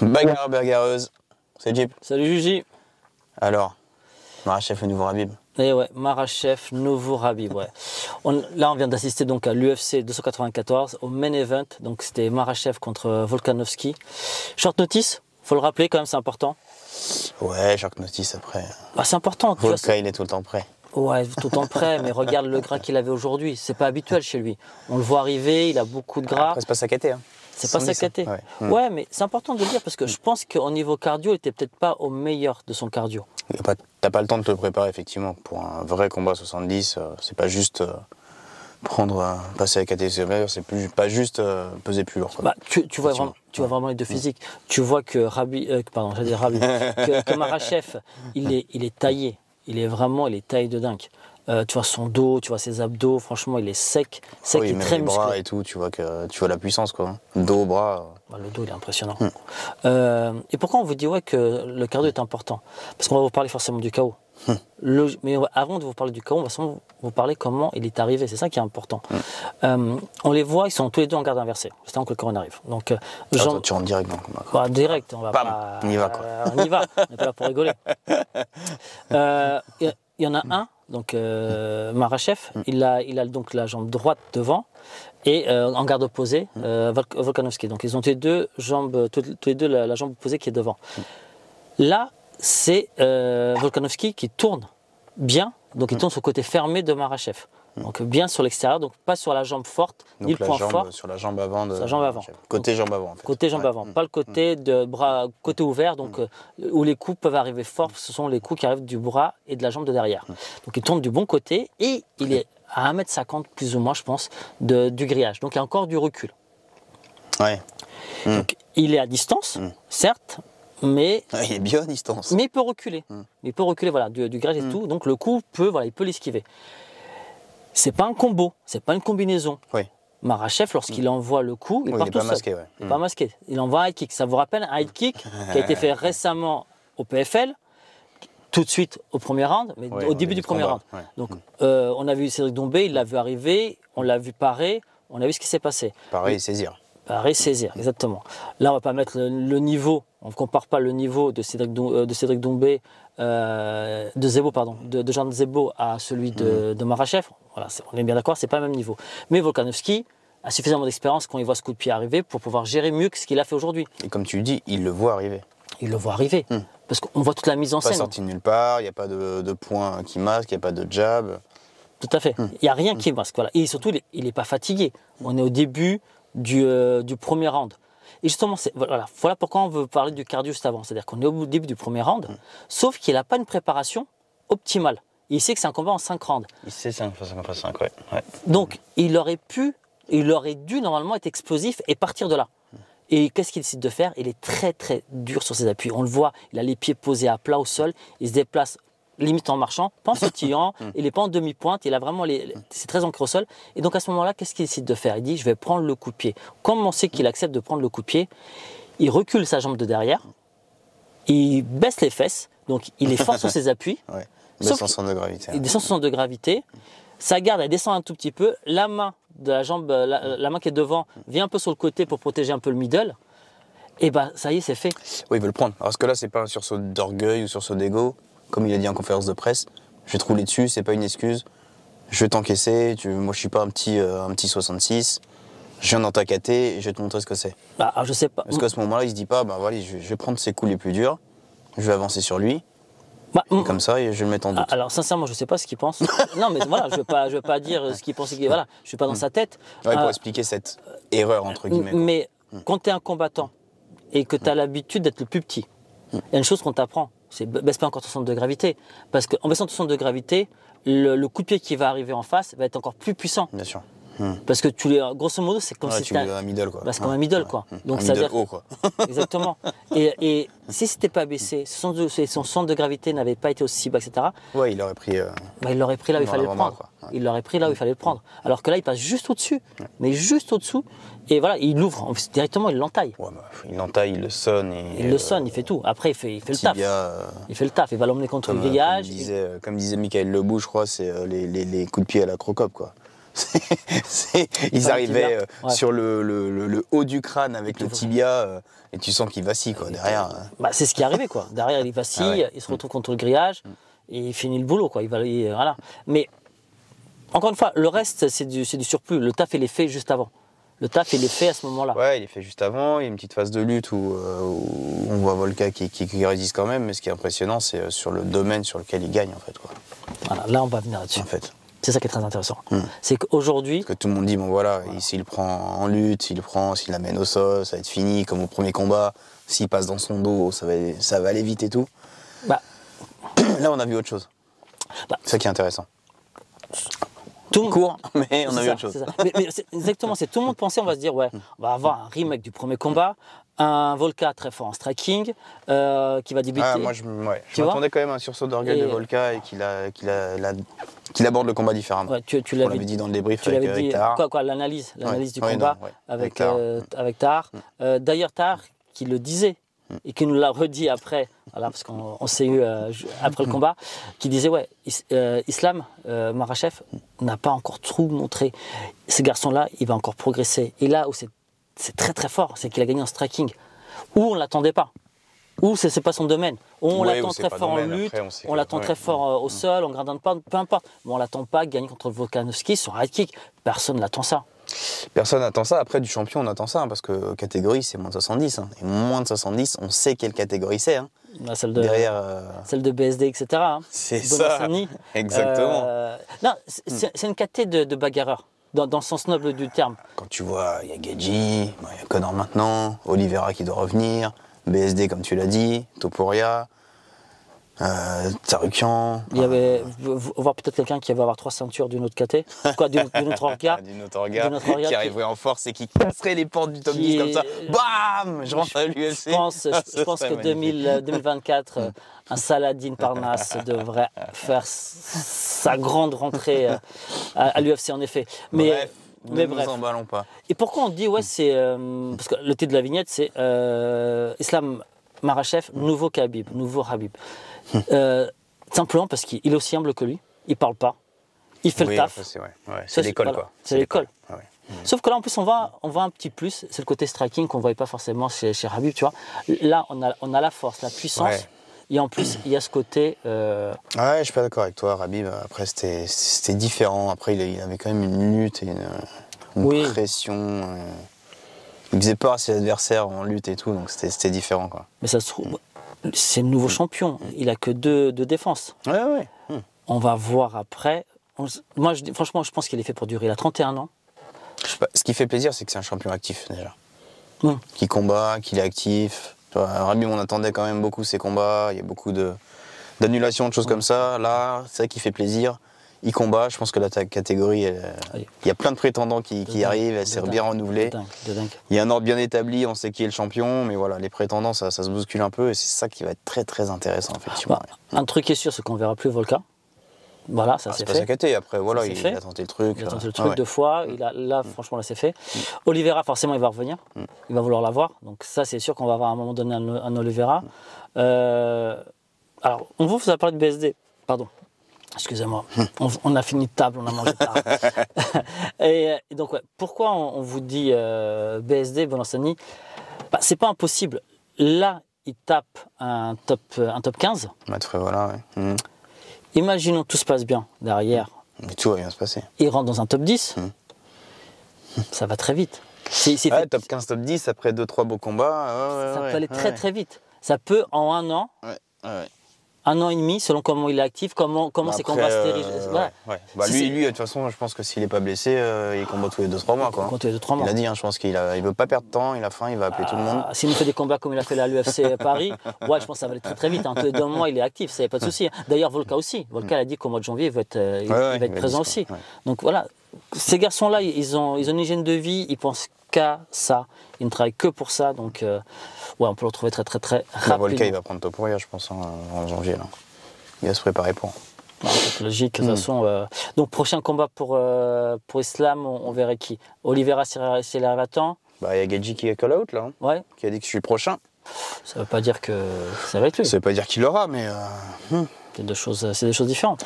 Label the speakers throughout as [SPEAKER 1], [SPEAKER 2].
[SPEAKER 1] Bagarre bagarreuse, c'est Jeep.
[SPEAKER 2] Salut Juji.
[SPEAKER 1] Alors, Makhachev et nouveau Khabib.
[SPEAKER 2] Et ouais, Makhachev, nouveau Khabib, ouais. Là, on vient d'assister donc à l'UFC 294, au main event. Donc c'était Makhachev contre Volkanovski. Short notice, faut le rappeler quand même, c'est important.
[SPEAKER 1] Ouais, short notice après.
[SPEAKER 2] Bah, c'est important.
[SPEAKER 1] Volka, il est tout le temps prêt.
[SPEAKER 2] Ouais, tout le temps prêt, mais regarde le gras qu'il avait aujourd'hui. C'est pas habituel chez lui. On le voit arriver, il a beaucoup de gras.
[SPEAKER 1] Après, c'est pas saccadé, hein.
[SPEAKER 2] C'est pas saccadé.
[SPEAKER 1] Ouais.
[SPEAKER 2] Mais c'est important de le dire parce que je pense qu'au niveau cardio, il était peut-être pas au meilleur de son cardio.
[SPEAKER 1] T'as pas le temps de te préparer, effectivement. Pour un vrai combat 70, c'est pas juste passer à la catégorie, c'est pas juste peser plus lourd.
[SPEAKER 2] Bah, tu vois vraiment les deux physiques. Tu vois que que Makhachev, il est taillé. Il est taillé de dingue. Tu vois son dos, tu vois ses abdos, franchement il est sec,
[SPEAKER 1] Oui,
[SPEAKER 2] et
[SPEAKER 1] même
[SPEAKER 2] très
[SPEAKER 1] les
[SPEAKER 2] musclé.
[SPEAKER 1] bras et tout, tu vois la puissance quoi. Dos, bras.
[SPEAKER 2] Bah, le dos il est impressionnant. Et pourquoi on vous dit que le cardio est important? Parce qu'on va vous parler forcément du KO. Mais avant de vous parler du KO, on va sûrement vous parler comment il est arrivé, c'est ça qui est important. On les voit, ils sont tous les deux en garde inversée, c'est avant que le KO arrive. Donc,
[SPEAKER 1] Attends, tu rentres direct dans le combat.
[SPEAKER 2] Bah, direct, on va pas.
[SPEAKER 1] On y va quoi.
[SPEAKER 2] On y va, on n'est pas là pour rigoler. Il y en a un. Donc Makhachev, il a donc la jambe droite devant et en garde opposée Volkanovski. Donc ils ont tous les deux la jambe opposée qui est devant. Là, c'est Volkanovski qui tourne bien, donc il tourne sur le côté fermé de Makhachev. Donc bien sur l'extérieur, donc pas sur la jambe forte,
[SPEAKER 1] donc
[SPEAKER 2] ni le point fort.
[SPEAKER 1] Sur la jambe avant de.
[SPEAKER 2] Sa jambe avant.
[SPEAKER 1] Côté jambe avant en fait.
[SPEAKER 2] Côté jambe avant, pas le côté de bras, côté ouvert, donc où les coups peuvent arriver fort, ce sont les coups qui arrivent du bras et de la jambe de derrière. Donc il tourne du bon côté et il est à 1,50 m plus ou moins, je pense, du grillage. Donc il y a encore du recul.
[SPEAKER 1] Ouais.
[SPEAKER 2] Donc il est à distance, certes, mais.
[SPEAKER 1] Il est bien à distance.
[SPEAKER 2] Mais il peut reculer. Il peut reculer, voilà, du grillage et tout. Donc le coup il peut l'esquiver. C'est pas un combo, c'est pas une combinaison.
[SPEAKER 1] Oui.
[SPEAKER 2] Makhachev, lorsqu'il envoie le coup, il part tout seul.
[SPEAKER 1] Masqué, ouais.
[SPEAKER 2] Il n'est pas masqué. Il envoie un high kick. Ça vous rappelle un high kick qui a été fait récemment au PFL, tout de suite au premier round, mais au début du premier round.
[SPEAKER 1] Ouais.
[SPEAKER 2] Donc, on a vu Cédric Doumbé, il l'a vu arriver, on l'a vu parer, on a vu ce qui s'est passé.
[SPEAKER 1] Pareil, saisir.
[SPEAKER 2] Pareil, saisir, exactement. Là, on va pas mettre le niveau, on ne compare pas le niveau de Cédric Doumbé, de Jean Zebo à celui de Makhachev. Voilà, on est bien d'accord, c'est pas le même niveau. Mais Volkanovski a suffisamment d'expérience quand il voit ce coup de pied arriver pour pouvoir gérer mieux que ce qu'il a fait aujourd'hui.
[SPEAKER 1] Et comme tu le dis, il le voit arriver.
[SPEAKER 2] Il le voit arriver, parce qu'on voit toute la mise en scène.
[SPEAKER 1] Pas sorti de nulle part, il n'y a pas de point qui masque, il n'y a pas de jab.
[SPEAKER 2] Tout à fait, il n'y a rien qui masque. Voilà. Et surtout, il n'est pas fatigué. On est au début du premier round. Et justement, voilà pourquoi on veut parler du cardio juste avant. C'est-à-dire qu'on est au début du premier round, sauf qu'il n'a pas une préparation optimale. Il sait que c'est un combat en 5 rounds.
[SPEAKER 1] Il sait 5 x 5, ouais.
[SPEAKER 2] Donc, il aurait dû normalement être explosif et partir de là. Et qu'est-ce qu'il décide de faire? Il est très très dur sur ses appuis. On le voit, il a les pieds posés à plat au sol, il se déplace limite en marchant, pas en sautillant, il n'est pas en demi-pointe, il a vraiment c'est très ancré au sol. Et donc à ce moment-là, qu'est-ce qu'il décide de faire? Il dit, je vais prendre le coup de pied. Comme on sait qu'il accepte de prendre le coup de pied, il recule sa jambe de derrière, il baisse les fesses, donc il est fort sur ses appuis.
[SPEAKER 1] Ouais. Il descend son de gravité.
[SPEAKER 2] Il descend son de gravité. Sa garde, elle descend un tout petit peu. La main de la jambe, la main qui est devant, vient un peu sur le côté pour protéger un peu le middle. Et bah ça y est, c'est fait.
[SPEAKER 1] Oui, il veut le prendre. Parce que là, c'est pas un sursaut d'orgueil ou sursaut d'ego. Comme il a dit en conférence de presse, je vais te rouler dessus, c'est pas une excuse. Je vais t'encaisser. Moi, je suis pas un petit 66. Je viens dans ta caté et je vais te montrer ce que c'est.
[SPEAKER 2] Bah, je sais pas.
[SPEAKER 1] Parce qu'à ce moment-là, il se dit pas, voilà, je vais prendre ses coups les plus durs, je vais avancer sur lui. Et comme ça, et je vais le mettre en doute.
[SPEAKER 2] Alors sincèrement, je sais pas ce qu'il pense. Non, mais voilà, je veux pas dire ce qu'il pense. Voilà, je suis pas dans sa tête.
[SPEAKER 1] Ouais, pour expliquer cette erreur entre guillemets.
[SPEAKER 2] Mais quand tu es un combattant et que tu as l'habitude d'être le plus petit, il y a une chose qu'on t'apprend, c'est baisse pas encore ton centre de gravité. Parce qu'en baissant ton centre de gravité, le coup de pied qui va arriver en face va être encore plus puissant.
[SPEAKER 1] Bien sûr.
[SPEAKER 2] Parce que grosso modo, c'est comme si
[SPEAKER 1] c'était un middle quoi.
[SPEAKER 2] Bah, c'est comme un middle quoi.
[SPEAKER 1] Donc ça veut dire haut quoi.
[SPEAKER 2] Exactement. Et si c'était pas baissé, son centre de gravité n'avait pas été aussi bas, etc.
[SPEAKER 1] Ouais, il aurait pris.
[SPEAKER 2] Il l'aurait pris là où il fallait le prendre. Il l'aurait pris là où il fallait le prendre. Alors que là, il passe juste au-dessus, mais juste au-dessous. Et voilà, il l'ouvre directement, il l'entaille.
[SPEAKER 1] Ouais, il l'entaille, il le sonne.
[SPEAKER 2] Il le sonne, il fait tout. Après, il fait le taf. Il fait le taf. Il va l'emmener contre le grillage.
[SPEAKER 1] Comme disait Michael Lebou, je crois, c'est les coups de pied à la Crocop quoi. Ils arrivaient
[SPEAKER 2] Ouais.
[SPEAKER 1] sur le haut du crâne avec le tibia et tu sens qu'il vacille quoi, derrière.
[SPEAKER 2] Bah, c'est ce qui est arrivé, quoi. Derrière, il vacille,
[SPEAKER 1] Ah ouais.
[SPEAKER 2] il se retrouve contre le grillage, et il finit le boulot, quoi. Voilà. Mais, encore une fois, le reste, c'est du surplus. Le taf, il est fait juste avant. Le taf, il est fait à ce moment-là.
[SPEAKER 1] Ouais, il est fait juste avant. Il y a une petite phase de lutte où on voit Volka qui résiste quand même. Mais ce qui est impressionnant, c'est sur le domaine sur lequel il gagne, en fait. Quoi.
[SPEAKER 2] Voilà, là, on va venir là-dessus.
[SPEAKER 1] En fait.
[SPEAKER 2] C'est ça qui est très intéressant. C'est qu'aujourd'hui...
[SPEAKER 1] Parce que tout le monde dit, bon voilà, s'il prend en lutte, s'il l'amène au sol, ça va être fini, comme au premier combat. S'il passe dans son dos, ça va aller vite et tout.
[SPEAKER 2] Bah,
[SPEAKER 1] là, on a vu autre chose.
[SPEAKER 2] Bah,
[SPEAKER 1] c'est ça qui est intéressant.
[SPEAKER 2] Tout
[SPEAKER 1] court, mais on a vu
[SPEAKER 2] ça,
[SPEAKER 1] autre chose.
[SPEAKER 2] mais c'est exactement, c'est tout le monde pensait, on va se dire, ouais, on va avoir un remake du premier combat, un Volka très fort en striking, qui va débuter.
[SPEAKER 1] Ah, moi, je m'attendais quand même à un sursaut d'orgueil de Volka et qu'il aborde le combat différemment.
[SPEAKER 2] Ouais, tu
[SPEAKER 1] on l'avait dit dans le débrief
[SPEAKER 2] tu
[SPEAKER 1] avec
[SPEAKER 2] dit,
[SPEAKER 1] Tahar.
[SPEAKER 2] L'analyse du combat avec Tahar. D'ailleurs, Tahar qui le disait et qui nous l'a redit après, voilà, parce qu'on s'est eu après le combat, qui disait ouais, Islam Makhachev n'a pas encore tout montré. Ce garçon-là, il va encore progresser. Et là où c'est très très fort, c'est qu'il a gagné en striking, où on ne l'attendait pas. Ou c'est pas son domaine. On l'attend très fort en lutte, on l'attend très fort au sol, en gradin de pas, peu importe. Mais on l'attend pas gagner contre Volkanovski sur high kick. Personne n'attend ça.
[SPEAKER 1] Personne n'attend ça. Après, du champion, on attend ça, hein, parce que catégorie, c'est moins de 70. Hein. Et moins de 70, on sait quelle catégorie c'est. Hein.
[SPEAKER 2] Celle de,
[SPEAKER 1] derrière,
[SPEAKER 2] celle de BSD, etc. Hein.
[SPEAKER 1] C'est ça. Exactement.
[SPEAKER 2] Non, c'est une caté de bagarreurs. Dans le sens noble du terme.
[SPEAKER 1] Quand tu vois, il y a Gaethje, il y a Conor maintenant, Oliveira qui doit revenir, BSD comme tu l'as dit, Topuria, Tsarukyan.
[SPEAKER 2] Il y avait, voir peut-être quelqu'un qui va avoir 3 ceintures d'une autre caté, quoi, d'une autre orga.
[SPEAKER 1] D'une autre orga, qui arriverait en force et qui casserait les portes du top 10 comme ça. Bam, je rentre à l'UFC.
[SPEAKER 2] Je pense que 2024, un Saladin Parnasse devrait faire sa grande rentrée à l'UFC en effet.
[SPEAKER 1] Mais bref. Nous emballons pas.
[SPEAKER 2] Et pourquoi on dit, ouais, c'est. parce que le titre de la vignette, c'est Islam Makhachev, nouveau Khabib, nouveau Habib. Simplement parce qu'il est aussi humble que lui, il parle pas, il fait le taf.
[SPEAKER 1] C'est l'école,
[SPEAKER 2] voilà,
[SPEAKER 1] quoi.
[SPEAKER 2] C'est l'école.
[SPEAKER 1] Ah ouais.
[SPEAKER 2] Sauf que là, en plus, on va un petit plus, c'est le côté striking qu'on ne voyait pas forcément chez Habib, tu vois. Là, on a la force, la puissance. Ouais. Et en plus, il y a ce côté.
[SPEAKER 1] Ouais, je suis pas d'accord avec toi, Habib. Après, c'était différent. Après, il avait quand même une lutte et une pression. Il faisait peur à ses adversaires en lutte et tout, donc c'était différent, quoi.
[SPEAKER 2] Mais ça se trouve, c'est le nouveau champion. Il a que deux défenses.
[SPEAKER 1] Ouais.
[SPEAKER 2] On va voir après. Moi, franchement, je pense qu'il est fait pour durer. Il a 31 ans.
[SPEAKER 1] Ce qui fait plaisir, c'est que c'est un champion actif, déjà. Qui combat, qu'il est actif. Habib, on attendait quand même beaucoup ses combats. Il y a beaucoup d'annulations, de choses comme ça. Là, c'est ça qui fait plaisir. Il combat. Je pense que la catégorie, il y a plein de prétendants qui arrivent. Elle s'est bien renouvelée.
[SPEAKER 2] De dingue.
[SPEAKER 1] Il y a un ordre bien établi. On sait qui est le champion. Mais voilà, les prétendants, ça se bouscule un peu. Et c'est ça qui va être très, très intéressant, effectivement.
[SPEAKER 2] Un truc est sûr, c'est qu'on ne verra plus Volka. Voilà, ça c'est fait.
[SPEAKER 1] C'est pas sa caté. Après, voilà, il a tenté le truc.
[SPEAKER 2] Il a tenté le truc 2 fois. Là, franchement, là, c'est fait. Oliveira, forcément, il va revenir. Il va vouloir l'avoir. Donc ça, c'est sûr qu'on va avoir à un moment donné un Oliveira. Alors, on vous a parlé de BSD. Pardon. Excusez-moi. On a fini de table, on a mangé tard. et donc, pourquoi on vous dit BSD, Bonasani? C'est pas impossible. Là, il tape un top 15.
[SPEAKER 1] Voilà, ouais.
[SPEAKER 2] Imaginons tout se passe bien derrière.
[SPEAKER 1] Mais tout va bien se passer.
[SPEAKER 2] Il rentre dans un top 10. Ça va très vite.
[SPEAKER 1] Top 15, top 10, après 2-3 beaux combats.
[SPEAKER 2] Ça peut aller très très vite. Ça peut en un an. Un an et demi, selon comment il est actif, comment ses combats se dirigent.
[SPEAKER 1] Lui, de toute façon, je pense que s'il n'est pas blessé, il combat tous les 2-3 mois. Quoi. Il a dit, je pense qu'il ne veut pas perdre de temps, il a faim, il va appeler tout le monde.
[SPEAKER 2] S'il nous fait des combats comme il a fait à l'UFC Paris, je pense que ça va aller très très vite. Tous les 2 mois, il est actif, ça n'y a pas de souci. D'ailleurs, Volka aussi. Volka a dit qu'au mois de janvier, il va être présent aussi. Donc voilà, ces garçons-là, ils ont une hygiène de vie, ils pensent qu'à ça. Ils ne travaillent que pour ça. Donc, on peut le retrouver très très très rapidement.
[SPEAKER 1] Volka, il va prendre Topuria, je pense, en janvier. Là. Il va se préparer pour.
[SPEAKER 2] C'est logique, de toute façon. Donc, prochain combat pour Islam, on verrait qui? Oliveira, s'il arrive à temps.
[SPEAKER 1] Il y a Gaethje qui est call out, là. Qui a dit que je suis le prochain.
[SPEAKER 2] Ça ne veut pas dire que ça va être lui.
[SPEAKER 1] Ça ne veut pas dire qu'il l'aura, mais.
[SPEAKER 2] C'est des choses différentes.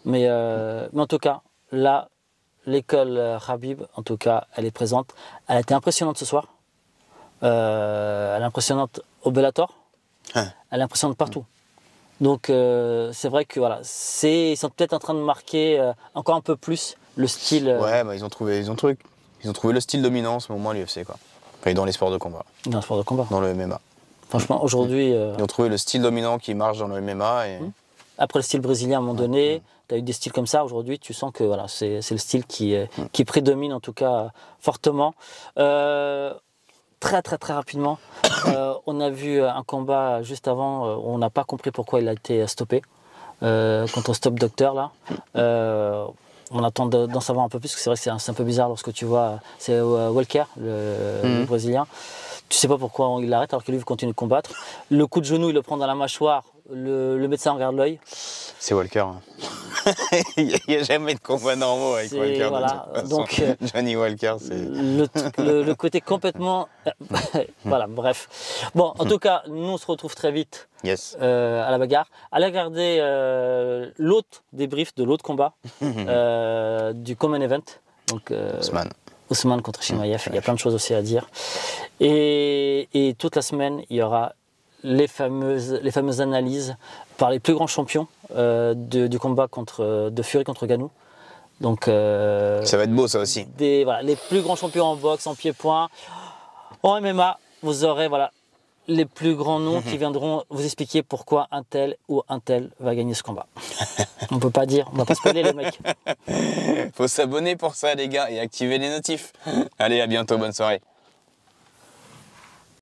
[SPEAKER 2] Mais en tout cas, là, l'école Khabib, en tout cas, elle est présente. Elle a été impressionnante ce soir. Elle est impressionnante au Bellator. Elle est impressionnante partout. Donc c'est vrai que voilà, ils sont peut-être en train de marquer encore un peu plus le style.
[SPEAKER 1] Ouais, bah, ils ont trouvé le style dominant en ce moment à l'UFC, quoi. Enfin, dans les sports de combat.
[SPEAKER 2] Dans le sport de combat.
[SPEAKER 1] Dans le MMA.
[SPEAKER 2] Franchement, aujourd'hui.
[SPEAKER 1] Ils ont trouvé le style dominant qui marche dans le MMA.
[SPEAKER 2] Après le style brésilien à un moment donné, tu as eu des styles comme ça. Aujourd'hui, tu sens que voilà, c'est le style qui prédomine en tout cas fortement. Très très très rapidement, on a vu un combat juste avant, on n'a pas compris pourquoi il a été stoppé contre Stop Doctor là. On attend d'en savoir un peu plus, parce que c'est vrai que c'est un peu bizarre lorsque tu vois, c'est Walker, le Brésilien. Tu sais pas pourquoi il l'arrête alors que lui il continue de combattre. Le coup de genou, il le prend dans la mâchoire, le médecin regarde l'œil.
[SPEAKER 1] C'est Walker. Il n'y a jamais de combat normaux avec Walker.
[SPEAKER 2] Voilà, donc,
[SPEAKER 1] Johnny Walker, c'est...
[SPEAKER 2] Le côté complètement... voilà, bref. Bon, en tout cas, nous, on se retrouve très vite à la bagarre. Allez regarder l'autre débrief de l'autre combat du Common Event. Donc, Ousmane contre Chimaev. Il y a plein de choses aussi à dire. Et toute la semaine, il y aura les fameuses analyses par les plus grands champions du combat de Fury contre Ngannou. Donc,
[SPEAKER 1] ça va être beau, ça aussi.
[SPEAKER 2] Les plus grands champions en boxe, en pied-point, en MMA, vous aurez les plus grands noms qui viendront vous expliquer pourquoi un tel ou un tel va gagner ce combat. On peut pas dire, on va pas spoiler les mecs.
[SPEAKER 1] Faut s'abonner pour ça, les gars, et activer les notifs. Allez, à bientôt, bonne soirée.